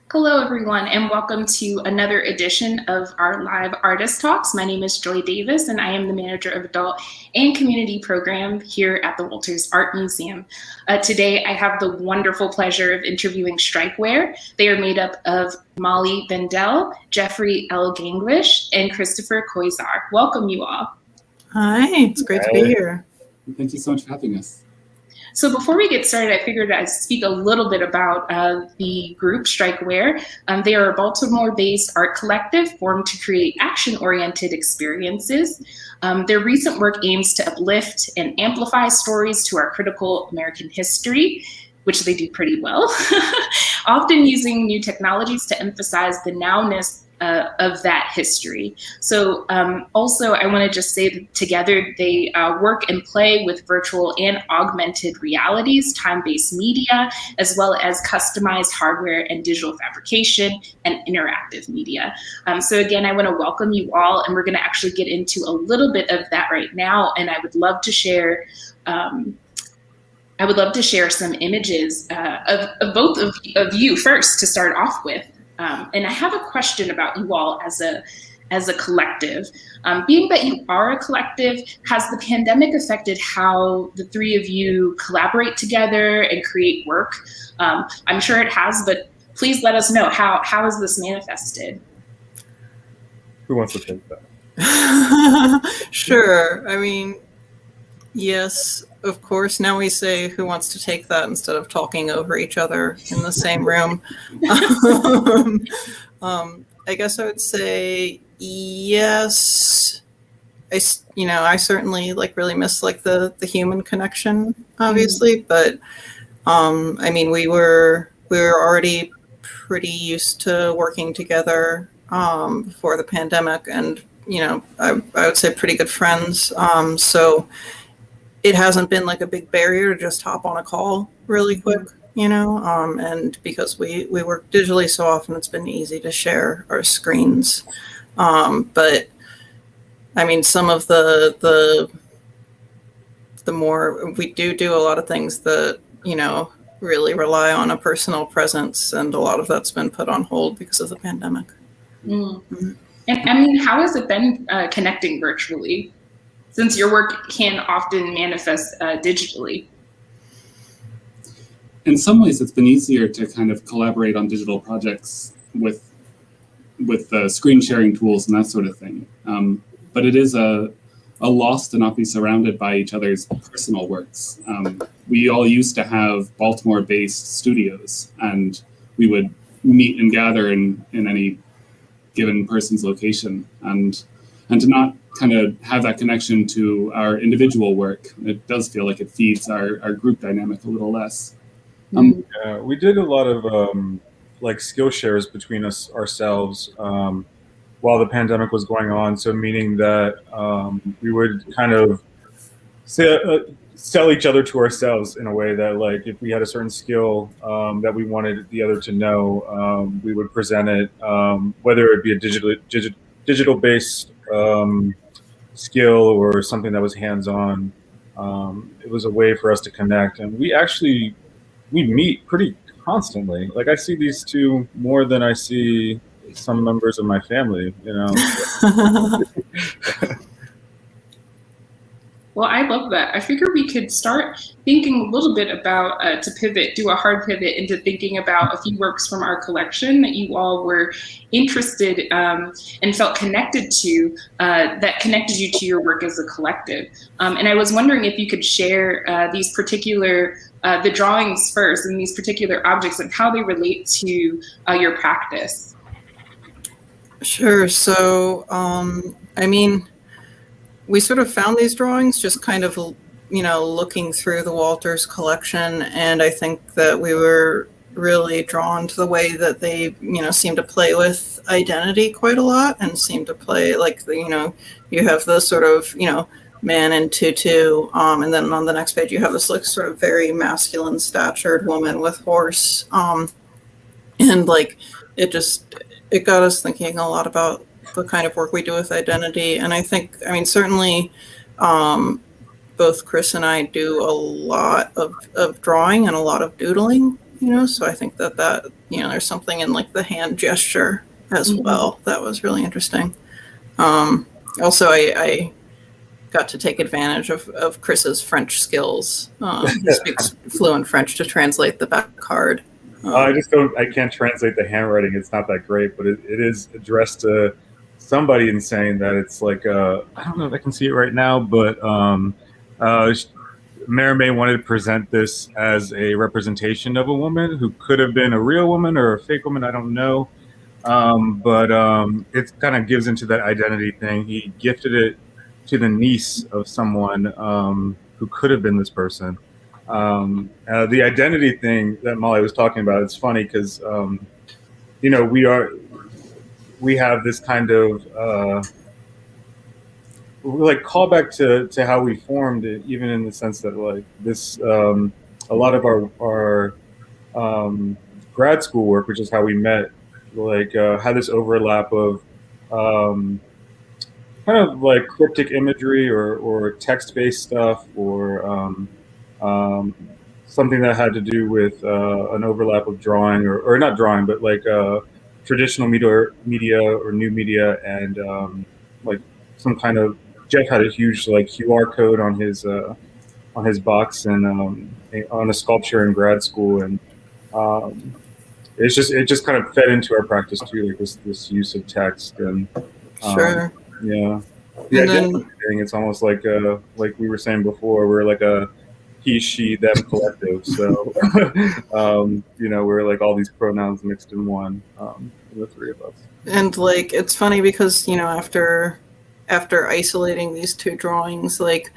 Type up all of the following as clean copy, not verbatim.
Hello, everyone, and welcome to another edition of our live artist talks. My name is Joy Davis, and I am the manager of adult and community program here at the Walters Art Museum. Today, I have the wonderful pleasure of interviewing strikeWare. They are made up of Molly Bendel, Jeffrey L. Ganglish, and Christopher Koizar. Welcome, you all. Hi, it's great to be here. Thank you so much for having us. So before we get started, I figured I'd speak a little bit about the group strikeWare. They are a Baltimore-based art collective formed to create action-oriented experiences. Their recent work aims to uplift and amplify stories to our critical American history, which they do pretty well, often using new technologies to emphasize the nowness of that history. So also I want to just say that together they work and play with virtual and augmented realities, time-based media, as well as customized hardware and digital fabrication and interactive media. So again, I want to welcome you all, and we're going to actually get into a little bit of that right now. And I would love to share some images of both of you first to start off with. And I have a question about you all as a collective. Being that you are a collective, has the pandemic affected how the three of you collaborate together and create work? I'm sure it has, but please let us know how has this manifested? Who wants to take that? Sure. I mean, yes, of course. Now we say who wants to take that instead of talking over each other in the same room. I guess I would say yes. I certainly really miss the human connection, obviously, but I mean we were already pretty used to working together before the pandemic, and I would say pretty good friends. So it hasn't been a big barrier to just hop on a call really quick, and because we work digitally so often, it's been easy to share our screens. But I mean, some of the more we do a lot of things that, really rely on a personal presence, and a lot of that's been put on hold because of the pandemic. Mm-hmm. And I mean, how has it been connecting virtually, since your work can often manifest digitally? In some ways, it's been easier to kind of collaborate on digital projects with screen sharing tools and that sort of thing. But it is a loss to not be surrounded by each other's personal works. We all used to have Baltimore-based studios, and we would meet and gather in any given person's location, and to not kind of have that connection to our individual work, it does feel like it feeds our group dynamic a little less. We did a lot of skill shares between ourselves while the pandemic was going on. So meaning that we would kind of sell each other to ourselves in a way that if we had a certain skill that we wanted the other to know, we would present it, whether it be a digital based skill or something that was hands-on. It was a way for us to connect, and we meet pretty constantly. I see these two more than I see some members of my family, Well, I love that. I figure we could start thinking a little bit about, do a hard pivot into thinking about a few works from our collection that you all were interested and felt connected to, that connected you to your work as a collective. And I was wondering if you could share these particular, the drawings first, and these particular objects and how they relate to your practice. Sure. So, I mean, we sort of found these drawings just kind of, looking through the Walters collection. And I think that we were really drawn to the way that they, seem to play with identity quite a lot, and seem to play you have the sort of, man in tutu. And then on the next page, you have this sort of very masculine statured woman with horse. And it got us thinking a lot about the kind of work we do with identity. And I think, certainly both Chris and I do a lot of drawing and a lot of doodling. So I think that there's something in like the hand gesture as well that was really interesting. Also, I got to take advantage of Chris's French skills. He speaks fluent French to translate the back card. I can't translate the handwriting. It's not that great, but it is addressed to somebody and saying that it's like, I don't know if I can see it right now, but May wanted to present this as a representation of a woman who could have been a real woman or a fake woman. I don't know. But it kind of gives into that identity thing. He gifted it to the niece of someone who could have been this person. The identity thing that Molly was talking about, it's funny because, we have this kind of like callback to how we formed it, even in the sense that like this, a lot of our grad school work, which is how we met, like had this overlap of kind of like cryptic imagery or text-based stuff or something that had to do with an overlap of drawing or not drawing, but like traditional media or new media and like some kind of Jeff had a huge like QR code on his box and on a sculpture in grad school and it just kind of fed into our practice too, like this use of text and Sure. Yeah. And then, Thing, it's almost like we were saying before, we're like a he, she, them collective. So we're like all these pronouns mixed in one, the three of us. and like it's funny because after isolating these two drawings, like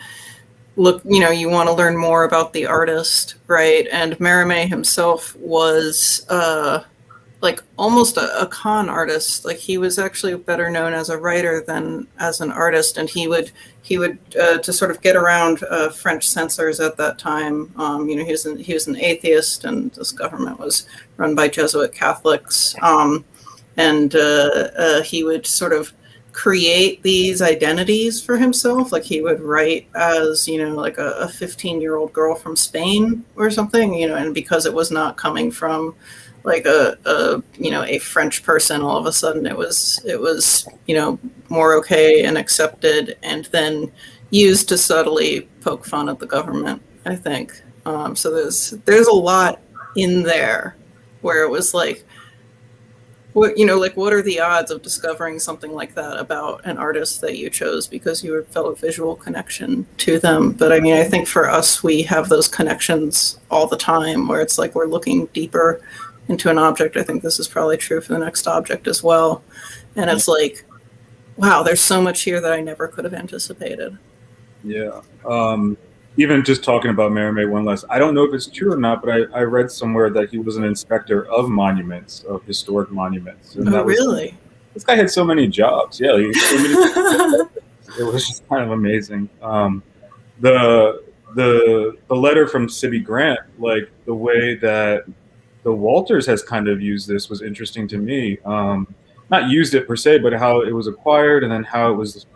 look, you want to learn more about the artist, right? And Maramé himself was like almost a con artist. Like he was actually better known as a writer than as an artist, and he would to sort of get around French censors at that time. He was an atheist, and this government was run by Jesuit Catholics, and he would sort of create these identities for himself. Like he would write as like a 15-year-old girl from Spain or something, and because it was not coming from like a French person, all of a sudden it was more okay and accepted, and then used to subtly poke fun at the government, I think. So there's a lot in there where it was like, what are the odds of discovering something like that about an artist that you chose because you felt a visual connection to them? But I mean, I think for us, we have those connections all the time where it's like we're looking deeper into an object. I think this is probably true for the next object as well. And it's like, wow, there's so much here that I never could have anticipated. Yeah. Even just talking about Maramé one last, I don't know if it's true or not, but I read somewhere that he was an inspector of monuments, of historic monuments. And that really? This guy had so many jobs. Yeah. It was just kind of amazing. The letter from Sibby Grant, like the way that the Walters has kind of used this was interesting to me. Not used it per se, but how it was acquired and then how it was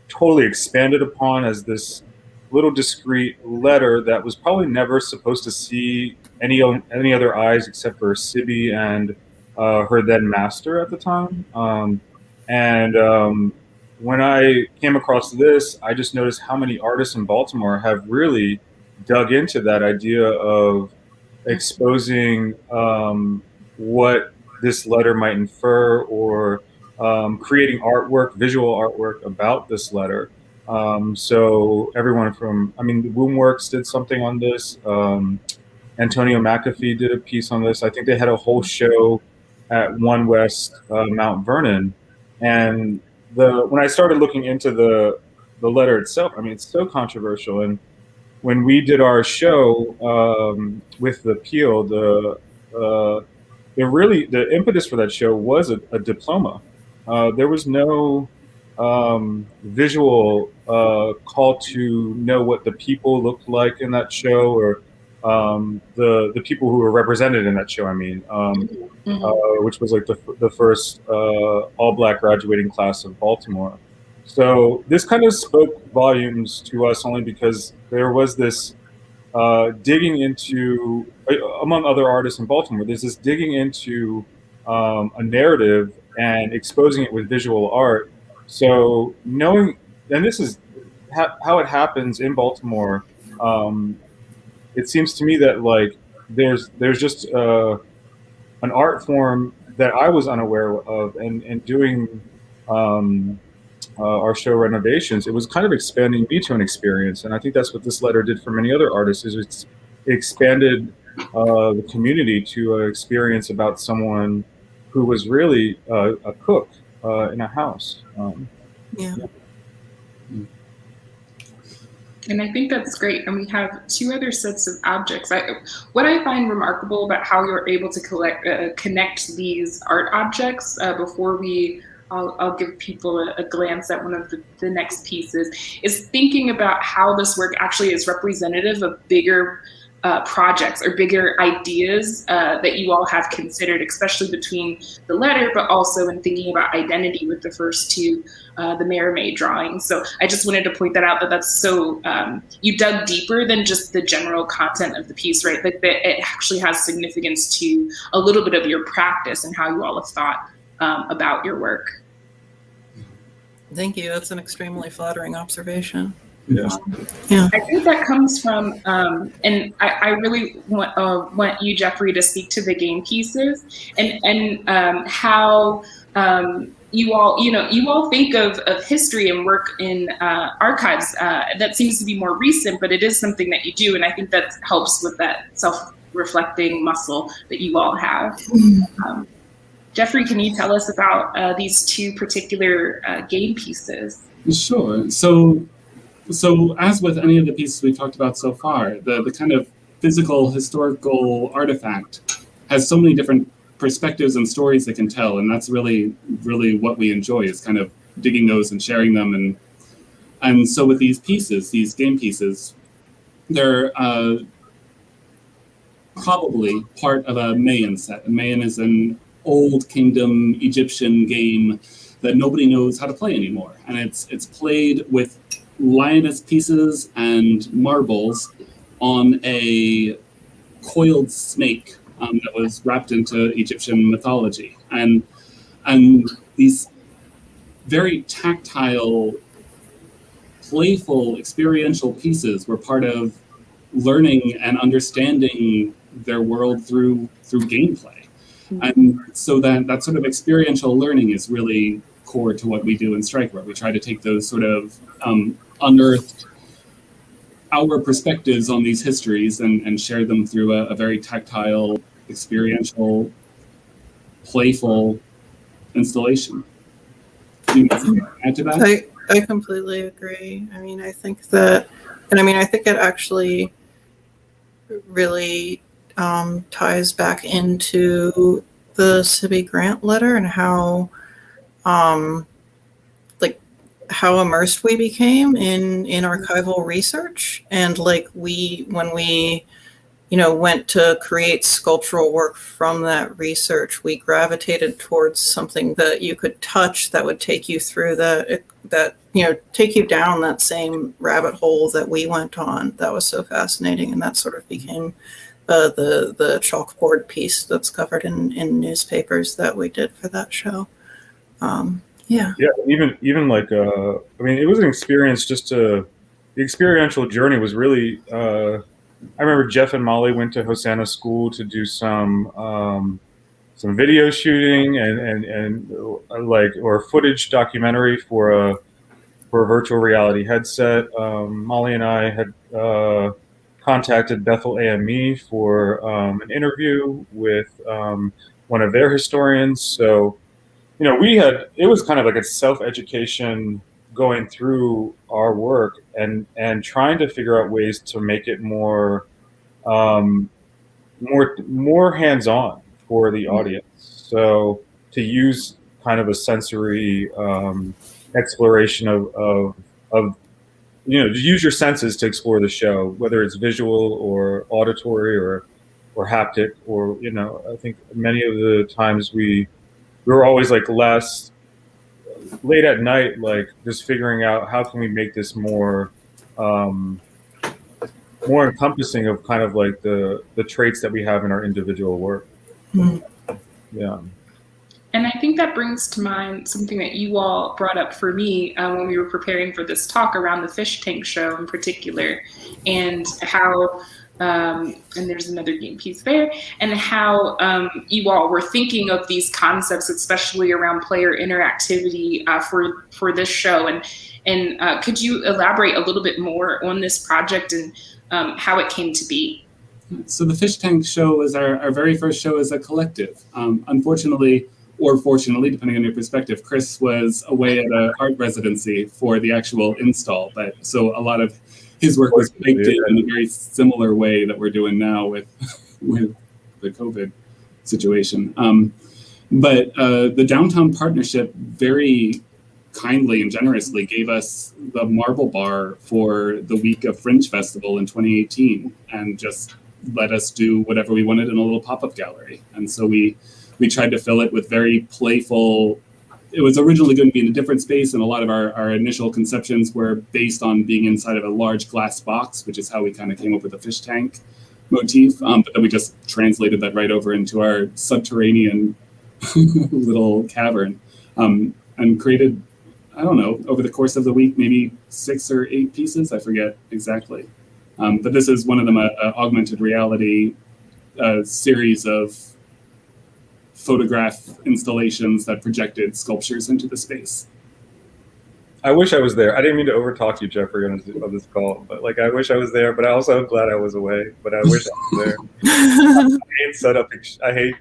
totally expanded upon as this little discreet letter that was probably never supposed to see any other eyes except for Sibby and her then master at the time. When I came across this, I just noticed how many artists in Baltimore have really dug into that idea of exposing what this letter might infer or creating artwork, visual artwork about this letter. So everyone from, the Wombworks did something on this. Antonio McAfee did a piece on this. I think they had a whole show at One West Mount Vernon. And when I started looking into the letter itself, it's so controversial. And when we did our show with the Peel, the impetus for that show was a diploma. There was no visual call to know what the people looked like in that show or the people who were represented in that show. Which was like the first all-black graduating class of Baltimore. So this kind of spoke volumes to us only because there was this digging into among other artists in Baltimore, there's this digging into a narrative and exposing it with visual art. So knowing, and this is how it happens in Baltimore. It seems to me that like there's just an art form that I was unaware of, and doing our show renovations, it was kind of expanding me to an experience, and I think that's what this letter did for many other artists. Is it expanded the community to an experience about someone who was really a cook in a house. Yeah. And I think that's great. And we have two other sets of objects. What I find remarkable about how you're able to connect these art objects before I'll give people a glance at one of the next pieces, is thinking about how this work actually is representative of bigger projects or bigger ideas that you all have considered, especially between the letter, but also in thinking about identity with the first two, the Mayor drawings. So I just wanted to point that out, that's so, you dug deeper than just the general content of the piece, right? Like that it actually has significance to a little bit of your practice and how you all have thought about your work. Thank you. That's an extremely flattering observation. Yeah. Yeah. I think that comes from, and I really want you, Jeffrey, to speak to the game pieces and how you all think of history and work in archives. That seems to be more recent, but it is something that you do, and I think that helps with that self-reflecting muscle that you all have. Jeffrey, can you tell us about these two particular game pieces? Sure. So as with any of the pieces we've talked about so far, the kind of physical historical artifact has so many different perspectives and stories it can tell, and that's really, really what we enjoy, is kind of digging those and sharing them. And so with these pieces, these game pieces, they're probably part of a Mayan set. Mayan is an old kingdom Egyptian game that nobody knows how to play anymore, and it's played with lioness pieces and marbles on a coiled snake that was wrapped into Egyptian mythology, and these very tactile, playful, experiential pieces were part of learning and understanding their world through gameplay. And so that sort of experiential learning is really core to what we do in strikeWare. We try to take those sort of unearthed our perspectives on these histories and share them through a very tactile, experiential, playful installation. Do you want to add to that? I completely agree. I mean, I think that, and I mean, I think it actually really ties back into the Sibby Grant letter and how how immersed we became in archival research, and like when we went to create sculptural work from that research, we gravitated towards something that you could touch that would take you through take you down that same rabbit hole that we went on. That was so fascinating, and that sort of became the chalkboard piece that's covered in newspapers that we did for that show. Yeah, even like I mean, it was an experience. The experiential journey was really. I remember Jeff and Molly went to Hosanna School to do some video shooting or footage documentary for a virtual reality headset. Molly and I had contacted Bethel AME for an interview with one of their historians. So. It was kind of like a self-education going through our work and trying to figure out ways to make it more hands-on for the audience. So to use kind of a sensory exploration of to use your senses to explore the show, whether it's visual or auditory or haptic, or I think many of the times we were always like less late at night, like just figuring out how can we make this more more encompassing of kind of like the traits that we have in our individual work. Yeah. And I think that brings to mind something that you all brought up for me when we were preparing for this talk around the fish tank show in particular, and how, and there's another game piece there, and how you all were thinking of these concepts, especially around player interactivity for this show. And could you elaborate a little bit more on this project and how it came to be? So the Fish Tank show was our very first show as a collective. Unfortunately, or fortunately, depending on your perspective, Chris was away at an art residency for the actual install, but so a lot of his work was baked in a very similar way that we're doing now with the COVID situation. But the Downtown Partnership very kindly and generously gave us the marble bar for the week of Fringe Festival in 2018, and just let us do whatever we wanted in a little pop-up gallery. And so we tried to fill it with very playful. It was originally going to be in a different space, and a lot of our initial conceptions were based on being inside of a large glass box, which is how we kind of came up with the fish tank motif. But then we just translated that right over into our subterranean little cavern, and created, I don't know, over the course of the week, maybe 6 or 8 pieces. I forget exactly. But this is one of them, augmented reality series of photograph installations that projected sculptures into the space. I wish I was there. I didn't mean to overtalk you, Jeffrey, on this call, but like I wish I was there. But I also am glad I was away. But I wish I was there. I hate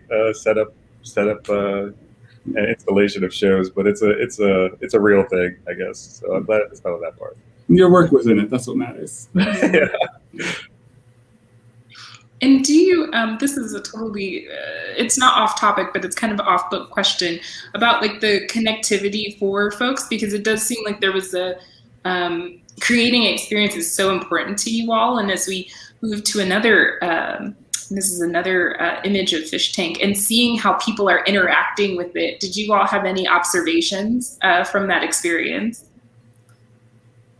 setup and installation of shows, but it's a real thing, I guess. So I'm glad it's not that part. Your work was in it. That's what matters. Yeah. And do you, this is a totally, it's not off topic, but it's kind of an off book question about like the connectivity for folks, because it does seem like there was a, creating experience is so important to you all. And as we move to another, this is another image of Fish Tank, and seeing how people are interacting with it, did you all have any observations from that experience?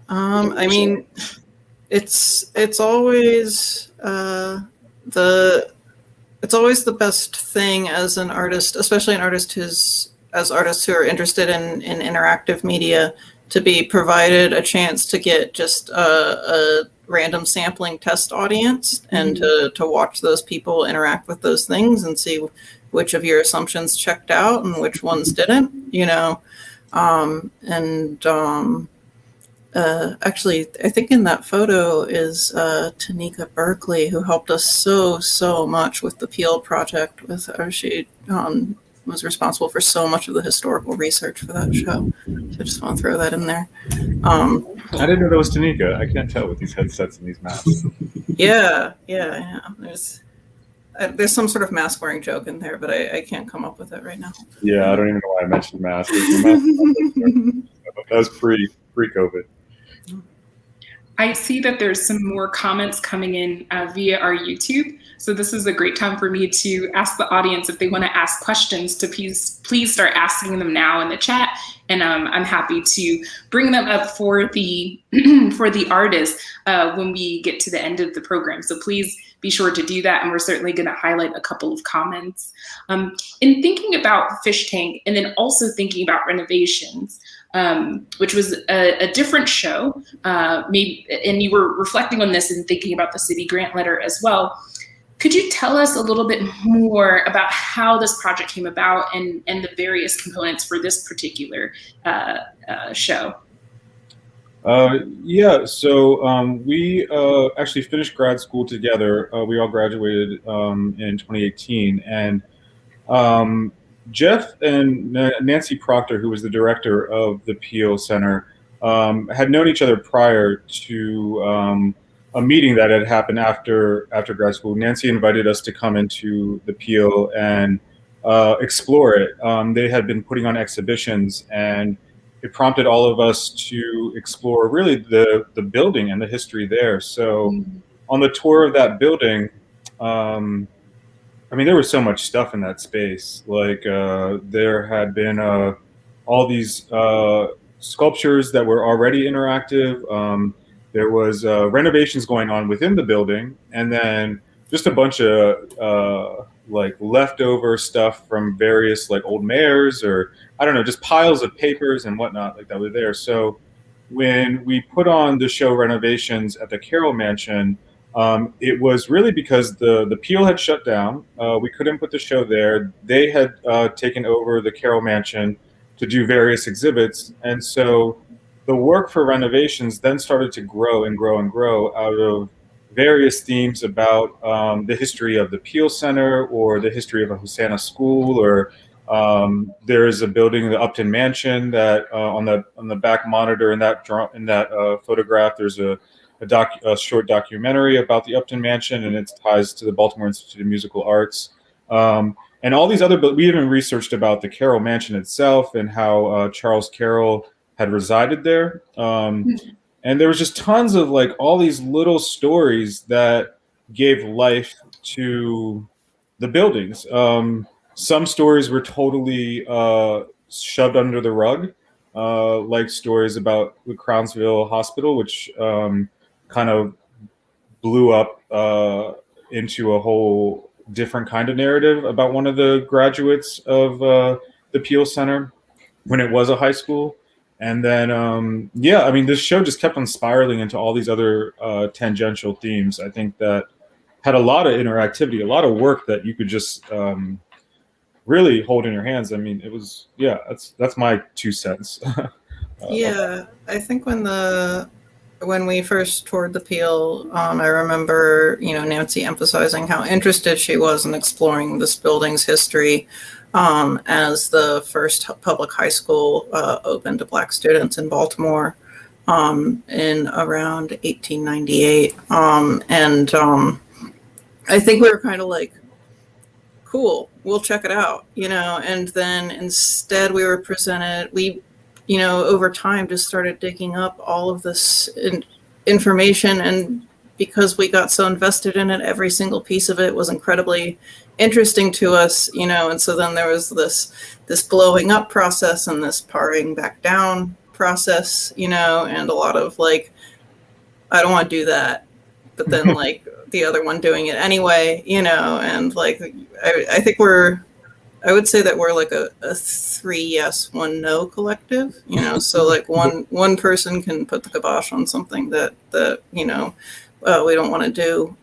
I mean, it's always it's always the best thing as an artist, especially an artist as artists who are interested in interactive media, to be provided a chance to get just a random sampling test audience, and to watch those people interact with those things and see which of your assumptions checked out and which ones didn't, you know. Actually, I think in that photo is Tanika Berkeley, who helped us so much with the Peel project. She was responsible for so much of the historical research for that show. So I just want to throw that in there. I didn't know that was Tanika. I can't tell with these headsets and these masks. Yeah. There's some sort of mask wearing joke in there, but I can't come up with it right now. Yeah, I don't even know why I mentioned masks. That was pre-COVID. I see that there's some more comments coming in via our YouTube. So this is a great time for me to ask the audience if they want to ask questions to please start asking them now in the chat. And I'm happy to bring them up for the for the artists when we get to the end of the program. So please be sure to do that. And we're certainly going to highlight a couple of comments. In thinking about Fish Tank, and then also thinking about renovations, which was a different show, maybe, and you were reflecting on this and thinking about the city grant letter as well. Could you tell us a little bit more about how this project came about and the various components for this particular show? Yeah, so we actually finished grad school together. We all graduated in 2018, and Jeff and Nancy Proctor, who was the director of the Peel Center, had known each other prior to a meeting that had happened after grad school. Nancy invited us to come into the Peel and explore it. They had been putting on exhibitions, and it prompted all of us to explore really the building and the history there. So on the tour of that building, I mean, there was so much stuff in that space. Like there had been all these sculptures that were already interactive. there was renovations going on within the building, and then just a bunch of like leftover stuff from various like old mayors, or I don't know, just piles of papers and whatnot like that were there. So when we put on the show Renovations at the Carroll Mansion, it was really because the Peel had shut down. We couldn't put the show there. They had taken over the Carroll Mansion to do various exhibits, and so the work for Renovations then started to grow and grow and grow out of various themes about the history of the Peel Center, or the history of a Hosanna school, or there is a building, the Upton Mansion, that on the back monitor in that photograph, there's a short documentary about the Upton Mansion and its ties to the Baltimore Institute of Musical Arts. And all these other, but we even researched about the Carroll Mansion itself and how Charles Carroll had resided there. And there was just tons of like all these little stories that gave life to the buildings. Some stories were totally shoved under the rug, like stories about the Crownsville Hospital, which kind of blew up into a whole different kind of narrative about one of the graduates of the Peel Center when it was a high school. And then, yeah, I mean, this show just kept on spiraling into all these other tangential themes. I think that had a lot of interactivity, a lot of work that you could just really hold in your hands. I mean, it was, yeah, that's my 2 cents. Yeah, I think when we first toured the Peel, I remember, Nancy emphasizing how interested she was in exploring this building's history, as the first public high school opened to Black students in Baltimore in around 1898. I think we were kind of like, cool, we'll check it out, and then instead we were presented, over time just started digging up all of this information, and because we got so invested in it, every single piece of it was incredibly interesting to us, and so then there was this blowing up process and this paring back down process, and a lot of like, I don't want to do that, but then like the other one doing it anyway, and like I would say that we're like a 3 yes, 1 no collective, so like one person can put the kibosh on something that we don't want to do.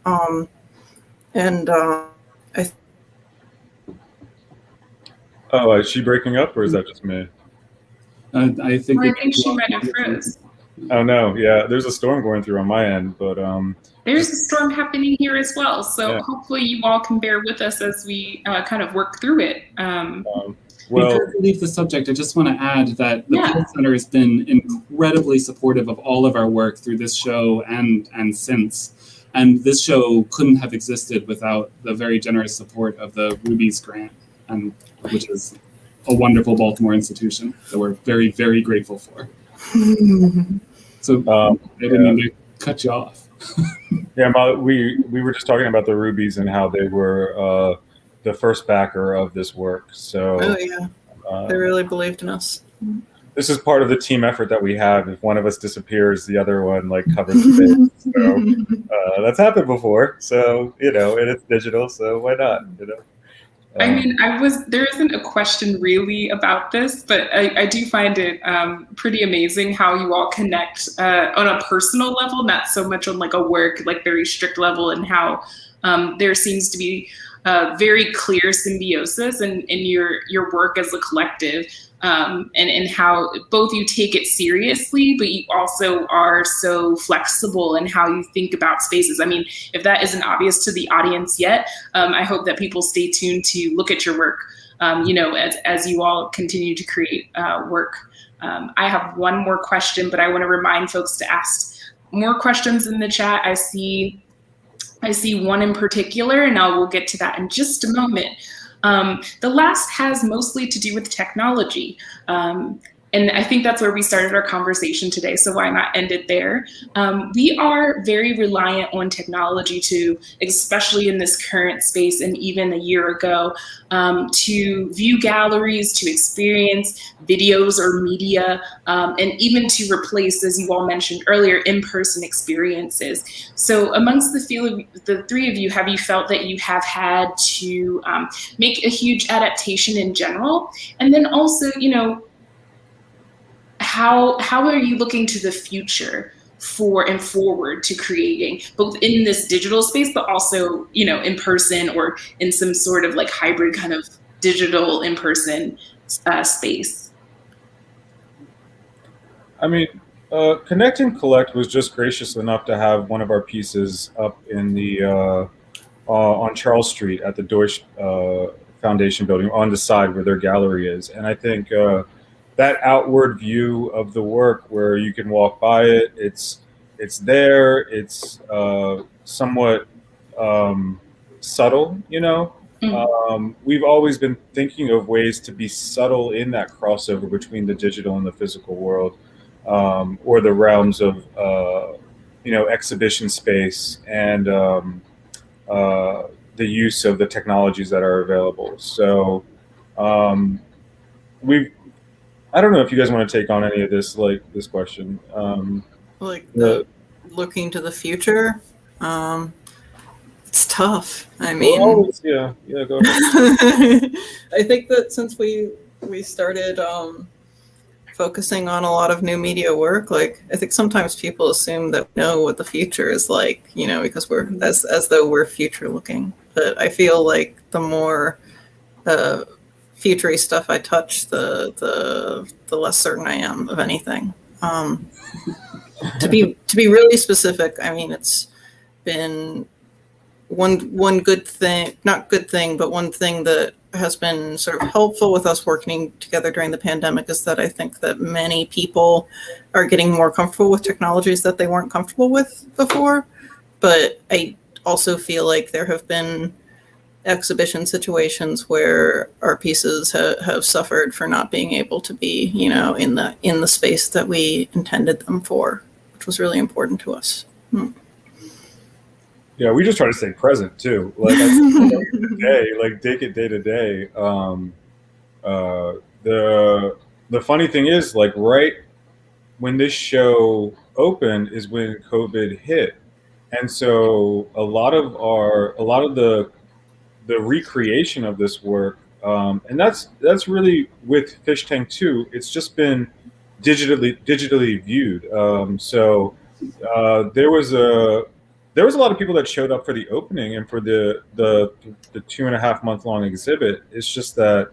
Oh, is she breaking up, or is that just me? I think she might have froze. Oh no, yeah, there's a storm going through on my end, but there's a storm happening here as well, so yeah. Hopefully you all can bear with us as we kind of work through it. Before we leave the subject, I just want to add that the Peel Center has been incredibly supportive of all of our work through this show and since. And this show couldn't have existed without the very generous support of the Ruby's grant, which is a wonderful Baltimore institution that we're very, very grateful for. So I didn't mean to cut you off. Yeah, we were just talking about the Rubies and how they were the first backer of this work. So they really believed in us. This is part of the team effort that we have. If one of us disappears, the other one like covers the base. So that's happened before. So and it's digital, so why not? I mean, there isn't a question really about this, but I do find it pretty amazing how you all connect on a personal level, not so much on like a work, like very strict level, and how there seems to be very clear symbiosis in your work as a collective, and how both you take it seriously, but you also are so flexible in how you think about spaces. I mean, if that isn't obvious to the audience yet, I hope that people stay tuned to look at your work, as you all continue to create work. I have one more question, but I want to remind folks to ask more questions in the chat. I see one in particular, and we'll get to that in just a moment. The last has mostly to do with technology. and I think that's where we started our conversation today, so why not end it there? We are very reliant on technology to, especially in this current space and even a year ago, to view galleries, to experience videos or media, and even to replace, as you all mentioned earlier, in-person experiences. So amongst the three of you, have you felt that you have had to make a huge adaptation in general? And then also, how are you looking to the future for and forward to creating both in this digital space, but also, in person or in some sort of like hybrid kind of digital in-person space? I mean, Connect and Collect was just gracious enough to have one of our pieces up in the on Charles Street at the Deutsche Foundation building on the side where their gallery is, and I think that outward view of the work where you can walk by it, it's there, it's somewhat subtle, we've always been thinking of ways to be subtle in that crossover between the digital and the physical world, or the realms of exhibition space and the use of the technologies that are available. So I don't know if you guys want to take on any of this, like this question. Looking to the future, it's tough. I mean, go ahead. I think that since we started focusing on a lot of new media work, like I think sometimes people assume that we know what the future is like, because we're as though we're future looking. But I feel like the more future-y stuff I touch, the less certain I am of anything. To be really specific, I mean, it's been one good thing, not good thing, but one thing that has been sort of helpful with us working together during the pandemic is that I think that many people are getting more comfortable with technologies that they weren't comfortable with before. But I also feel like there have been exhibition situations where our pieces have suffered for not being able to be, in the space that we intended them for, which was really important to us. Yeah, we just try to stay present too. Like take it day to day. The funny thing is, like, right when this show opened is when COVID hit, and so a lot of the recreation of this work, and that's really with Fish Tank 2. It's just been digitally viewed. So there was a lot of people that showed up for the opening and for the 2.5 month long exhibit. It's just that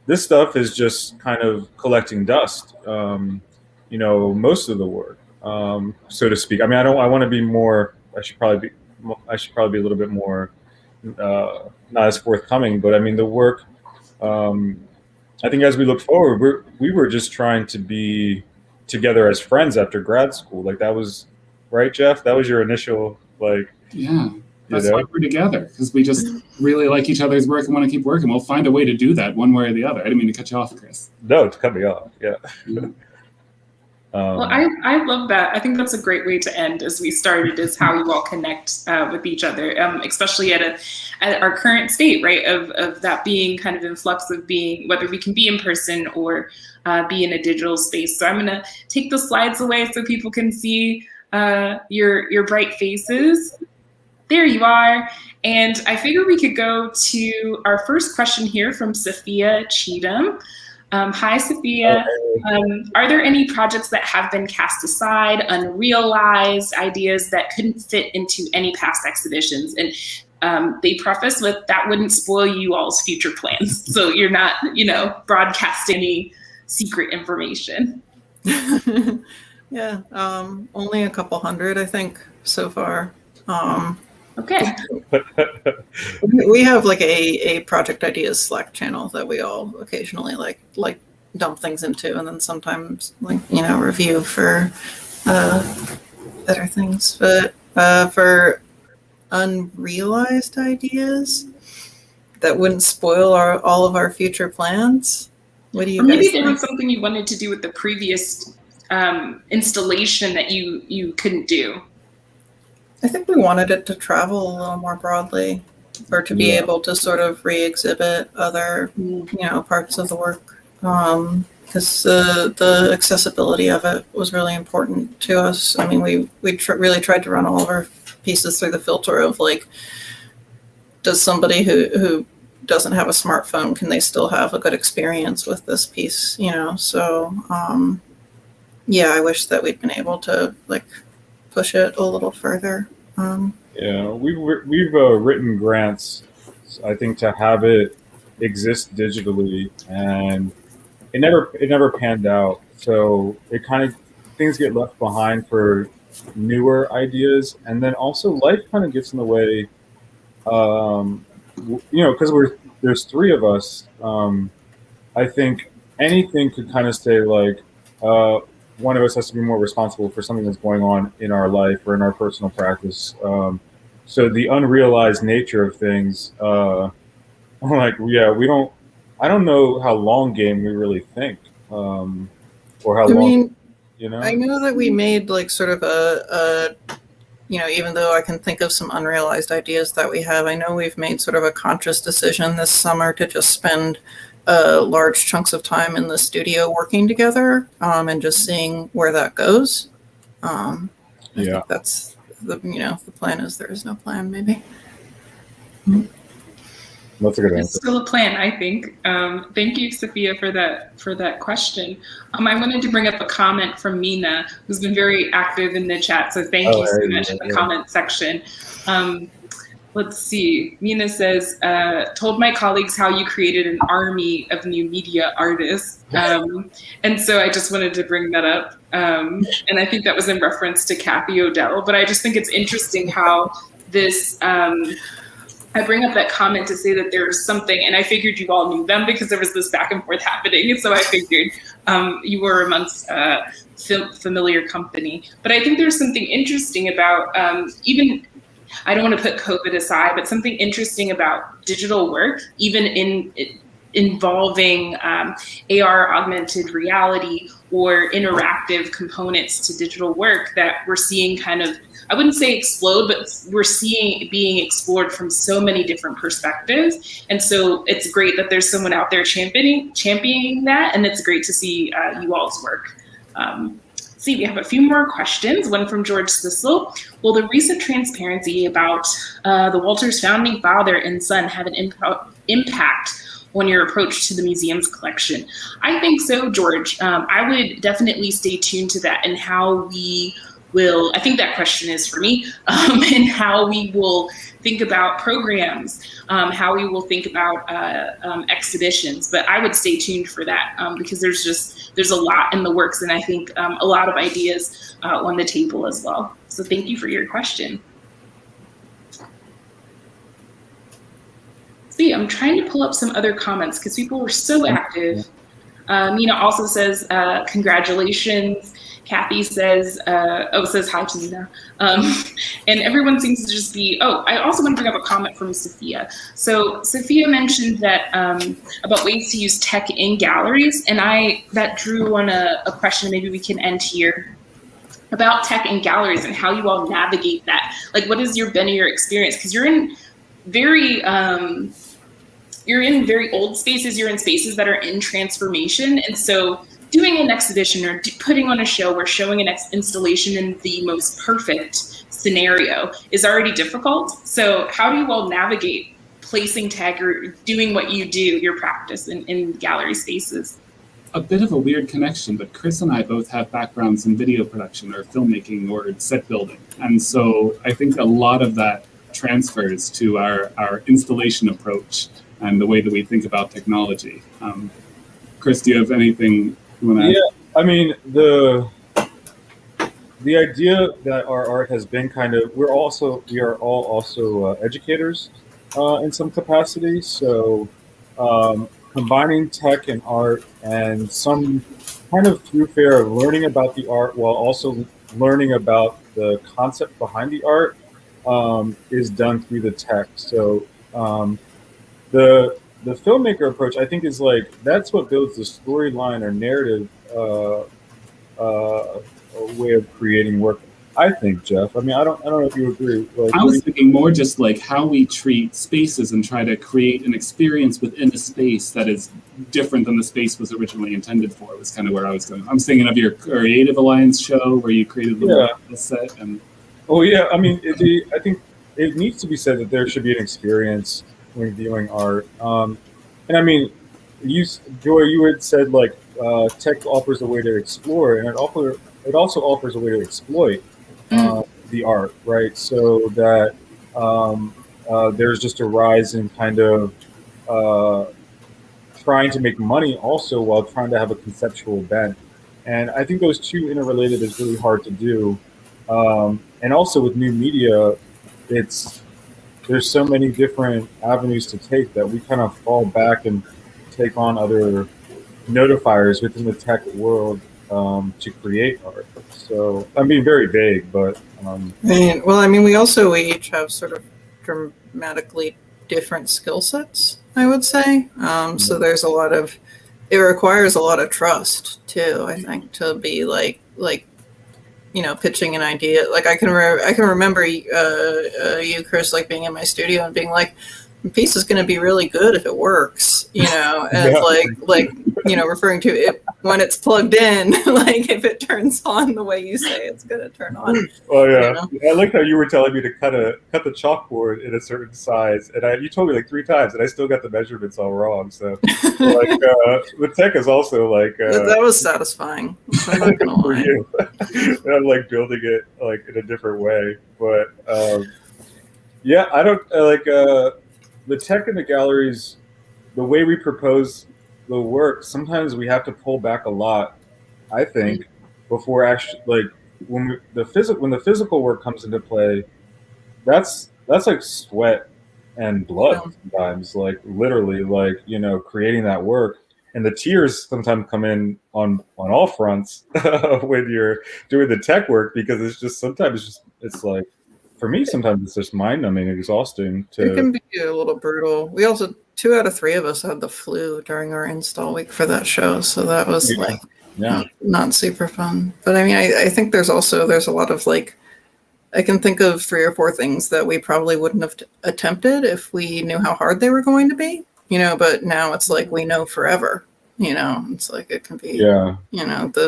this stuff is just kind of collecting dust. Most of the work, so to speak. I mean, I want to be more. I should probably be a little bit more. Not as forthcoming, but I mean the work. I think as we look forward, we were just trying to be together as friends after grad school. Like that was right, Jeff. That was your initial Yeah, that's why we're together, because we just really like each other's work and want to keep working. We'll find a way to do that one way or the other. I didn't mean to cut you off, Chris. No, to cut me off. Yeah. Well, I love that. I think that's a great way to end as we started, is how you all connect with each other, especially at our current state, right, of that being kind of in flux of being, whether we can be in person or be in a digital space. So I'm going to take the slides away so people can see your bright faces. There you are. And I figured we could go to our first question here from Sophia Cheatham. Hi, Sophia. Are there any projects that have been cast aside, unrealized ideas that couldn't fit into any past exhibitions? And they preface with, that wouldn't spoil you all's future plans. So you're not, broadcasting any secret information. Yeah, only a couple hundred, I think, so far. Okay. We have like a project ideas Slack channel that we all occasionally like dump things into, and then sometimes review for better things. But for unrealized ideas that wouldn't spoil all of our future plans, What do you Or maybe guys there think? was something you wanted to do with the previous installation that you couldn't do. I think we wanted it to travel a little more broadly, or to be able to sort of re-exhibit other, parts of the work. Because the accessibility of it was really important to us. I mean, we really tried to run all of our pieces through the filter of like, does somebody who doesn't have a smartphone, can they still have a good experience with this piece? So yeah, I wish that we'd been able to like push it a little further. We've written grants, I think, to have it exist digitally, and it never panned out. So it kind of, things get left behind for newer ideas, and then also life kind of gets in the way. Because there's three of us. I think anything could kind of say like, one of us has to be more responsible for something that's going on in our life or in our personal practice. So the unrealized nature of things, like, yeah, I don't know how long game we really think, or how I long, mean, you know? I know that we made like sort of a even though I can think of some unrealized ideas that we have, I know we've made sort of a conscious decision this summer to just spend large chunks of time in the studio working together, and just seeing where that goes. I think that's the plan is there is no plan, maybe. That's a good It's answer. still a plan, I think. Thank you, Sophia, for that question. I wanted to bring up a comment from Mina, who's been very active in the chat. So thank you so much in the comment section. Let's see. Mina says, told my colleagues how you created an army of new media artists. And so I just wanted to bring that up. And I think that was in reference to Kathy Odell. But I just think it's interesting how this... I bring up that comment to say that there's something, and I figured you all knew them because there was this back and forth happening. And so I figured you were amongst familiar company. But I think there's something interesting about even, I don't want to put COVID aside, but something interesting about digital work, even involving AR, augmented reality, or interactive components to digital work that we're seeing kind of, I wouldn't say explode, but we're seeing it being explored from so many different perspectives. And so it's great that there's someone out there championing that. And it's great to see you all's work. See, we have a few more questions. One from George Sissel. Will the recent transparency about the Walters founding father and son have an impact on your approach to the museum's collection? I think so, George. I would definitely stay tuned to that and how we will, I think that question is for me, and how we will think about programs, how we will think about exhibitions. But I would stay tuned for that because there's a lot in the works, and I think a lot of ideas on the table as well. So thank you for your question. See, I'm trying to pull up some other comments because people were so active. Nina also says, congratulations. Kathy says, says hi to Nina. And everyone seems to just be, I also want to bring up a comment from Sophia. So Sophia mentioned that about ways to use tech in galleries, and that drew on a question, maybe we can end here, about tech in galleries and how you all navigate that. Like, what has been your experience? Because you're in very old spaces, you're in spaces that are in transformation. And so doing an exhibition or putting on a show or showing an installation in the most perfect scenario is already difficult. So how do you all navigate placing tech or doing what you do, your practice in gallery spaces? A bit of a weird connection, but Chris and I both have backgrounds in video production or filmmaking or set building. And so I think a lot of that transfers to our installation approach and the way that we think about technology. Chris, do you have anything you want to add? Yeah, I mean, the idea that our art has been kind of, we are all also educators in some capacity. So combining tech and art and some kind of throughfare of learning about the art while also learning about the concept behind the art is done through the tech. So filmmaker approach, I think, is like that's what builds the storyline or narrative way of creating work. I think, Jeff. I mean, I don't know if you agree. Like, I was thinking more just like how we treat spaces and try to create an experience within a space that is different than the space was originally intended for. Was kind of where I was going. I was thinking of your Creative Alliance show where you created the little set and. Oh yeah, I mean, I think it needs to be said that there should be an experience when viewing art. And I mean, Joy, you had said like tech offers a way to explore, and it also offers a way to exploit the art, right? So that there's just a rise in kind of trying to make money also while trying to have a conceptual bent. And I think those two interrelated is really hard to do. And also with new media, there's so many different avenues to take that we kind of fall back and take on other notifiers within the tech world to create art. So I'm being very vague, but we each have sort of dramatically different skill sets, I would say. So there's it requires a lot of trust too, I think, to be like pitching an idea. Like I can remember you, Chris, like being in my studio and being like, the piece is going to be really good if it works, and referring to it when it's plugged in, like if it turns on the way you say it's going to turn on. Oh yeah, I like how you were telling me to cut the chalkboard in a certain size, and you told me like 3 times, and I still got the measurements all wrong. So like the tech is also like that was satisfying. I'm not gonna lie. You. And I'm like building it like in a different way, but I don't like. The tech in the galleries, the way we propose the work, sometimes we have to pull back a lot, I think, before actually like when the physical work comes into play, that's like sweat and blood sometimes, like literally, like creating that work, and the tears sometimes come in on all fronts when you're doing the tech work, because it's like, for me, sometimes it's just mind-numbing, exhausting. It can be a little brutal. We also 2 out of 3 of us had the flu during our install week for that show, so that was not super fun. But I mean, I think there's a lot of like, I can think of 3 or 4 things that we probably wouldn't have attempted if we knew how hard they were going to be. But now it's like we know forever. It's like it can be.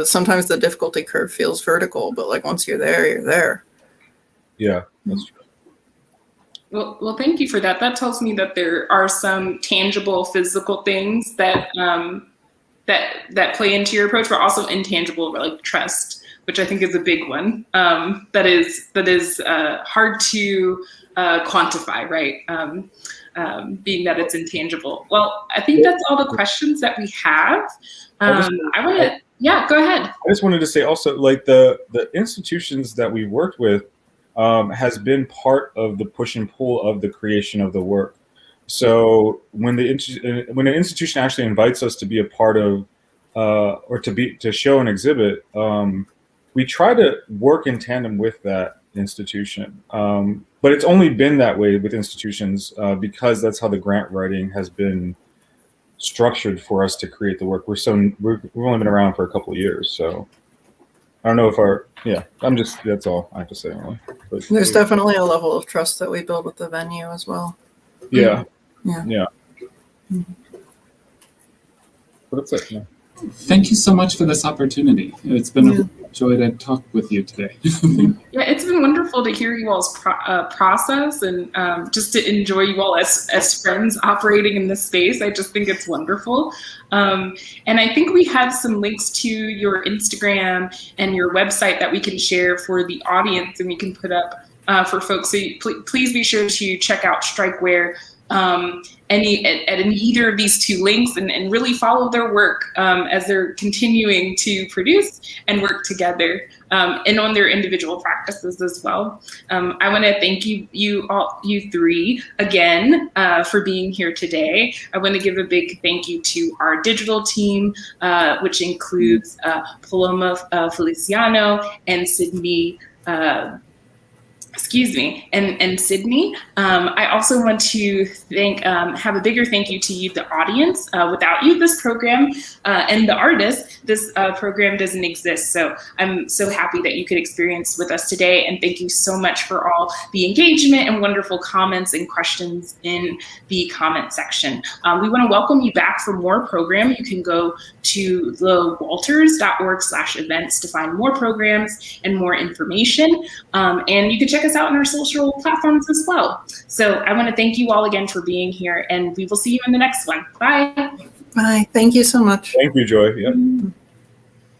Sometimes the difficulty curve feels vertical, but like once you're there, you're there. Yeah, that's true. Well, thank you for that. That tells me that there are some tangible physical things that that play into your approach, but also intangible, like trust, which I think is a big one. That is hard to quantify, right? Being that it's intangible. Well, I think that's all the questions that we have. Go ahead. I just wanted to say also, like the institutions that we worked with has been part of the push and pull of the creation of the work. So when an institution actually invites us to be a part of or to show an exhibit, we try to work in tandem with that institution. But it's only been that way with institutions because that's how the grant writing has been structured for us to create the work. We've only been around for a couple of years, so I don't know if that's all I have to say. Really. But there's definitely a level of trust that we build with the venue as well. Yeah. Mm-hmm. But that's it. Yeah. Thank you so much for this opportunity. It's been a joy to talk with you today. Yeah, it's been wonderful to hear you all's process and just to enjoy you all as friends operating in this space. I just think it's wonderful. And I think we have some links to your Instagram and your website that we can share for the audience and we can put up for folks. So please be sure to check out strikeWare at either of these 2 links and really follow their work as they're continuing to produce and work together and on their individual practices as well. I want to thank you 3 again for being here today. I want to give a big thank you to our digital team, which includes Paloma Feliciano and Sydney and Sydney. I also want to have a bigger thank you to you, the audience. Without you, this program and the artists, this program doesn't exist. So I'm so happy that you could experience with us today. And thank you so much for all the engagement and wonderful comments and questions in the comment section. We want to welcome you back for more program. You can go to thewalters.org/events to find more programs and more information. And you can check us out on our social platforms as well. So I want to thank you all again for being here, and we will see you in the next one. Bye. Bye. Thank you so much. Thank you, Joy. Yeah.